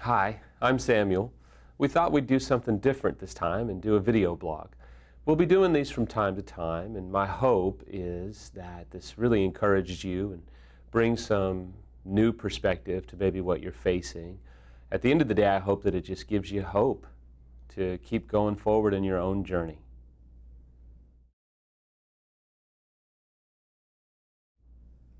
Hi, I'm Samuel. We thought we'd do something different this time and do a video blog. We'll be doing these from time to time, and my hope is that this really encourages you and brings some new perspective to maybe what you're facing. At the end of the day, I hope that it just gives you hope to keep going forward in your own journey.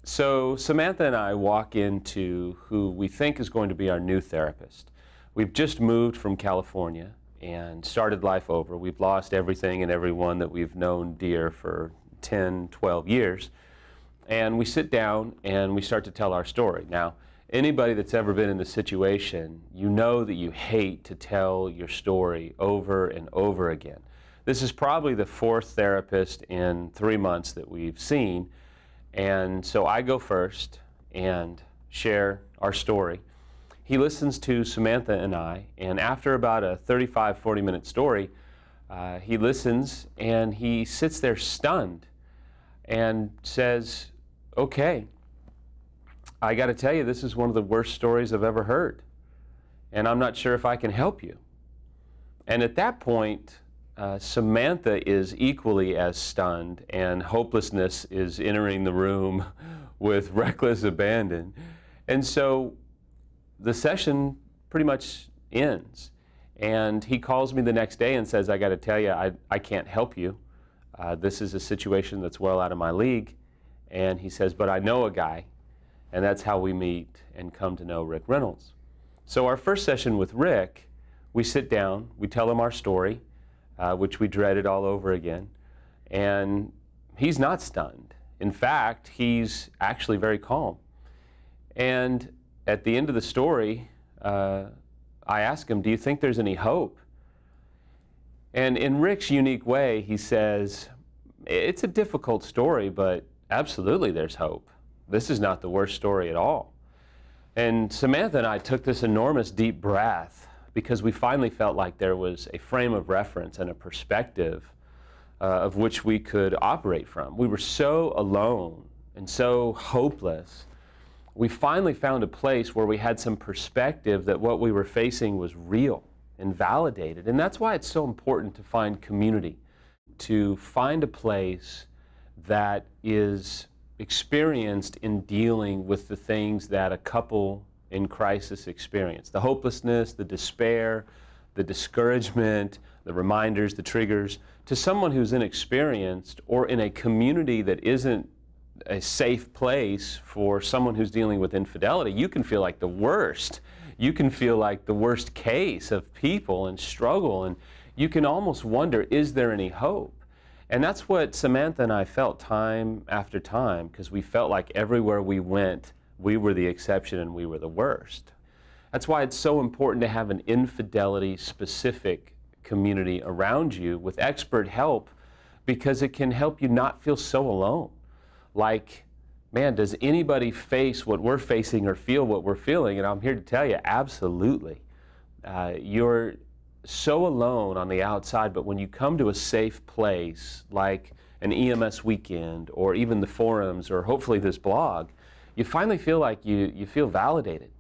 So Samantha and I walk into who we think is going to be our new therapist. We've just moved from California and started life over. We've lost everything and everyone that we've known dear for 10, 12 years. And we sit down and we start to tell our story. Now, anybody that's ever been in this situation, you know that you hate to tell your story over and over again. This is probably the fourth therapist in 3 months that we've seen. And so I go first and share our story. He listens to Samantha and I, and after about a 35, 40-minute story, he listens and he sits there stunned and says, "Okay, I got to tell you, this is one of the worst stories I've ever heard, and I'm not sure if I can help you." And at that point, Samantha is equally as stunned, and hopelessness is entering the room with reckless abandon. And so the session pretty much ends. And he calls me the next day and says, "I got to tell you, I can't help you. This is a situation that's well out of my league." And he says, "But I know a guy." And that's how we meet and come to know Rick Reynolds. So our first session with Rick, we sit down, we tell him our story, which we dreaded all over again. And he's not stunned. In fact, he's actually very calm. And at the end of the story, I ask him, "Do you think there's any hope?" And in Rick's unique way, he says, "It's a difficult story, but absolutely there's hope. This is not the worst story at all." And Samantha and I took this enormous deep breath because we finally felt like there was a frame of reference and a perspective of which we could operate from. We were so alone and so hopeless. We finally found a place where we had some perspective that what we were facing was real and validated. And that's why it's so important to find community, to find a place that is experienced in dealing with the things that a couple in crisis experience. The hopelessness, the despair, the discouragement, the reminders, the triggers. To someone who's inexperienced or in a community that isn't a safe place for someone who's dealing with infidelity, you can feel like the worst. You can feel like the worst case of people and struggle, and you can almost wonder, is there any hope? And that's what Samantha and I felt time after time, because we felt like everywhere we went, we were the exception and we were the worst. That's why it's so important to have an infidelity-specific community around you with expert help, because it can help you not feel so alone. Like, man, does anybody face what we're facing or feel what we're feeling? And I'm here to tell you, absolutely. You're so alone on the outside, but when you come to a safe place like an EMS weekend or even the forums or hopefully this blog, you finally feel like you feel validated.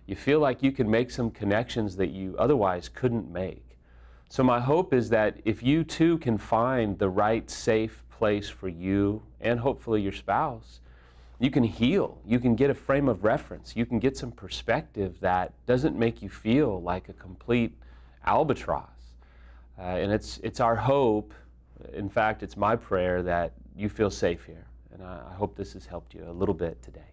You feel like you can make some connections that you otherwise couldn't make. So my hope is that if you too can find the right safe place for you and hopefully your spouse, you can heal. You can get a frame of reference. You can get some perspective that doesn't make you feel like a complete albatross. And it's our hope, in fact, it's my prayer that you feel safe here. And I hope this has helped you a little bit today.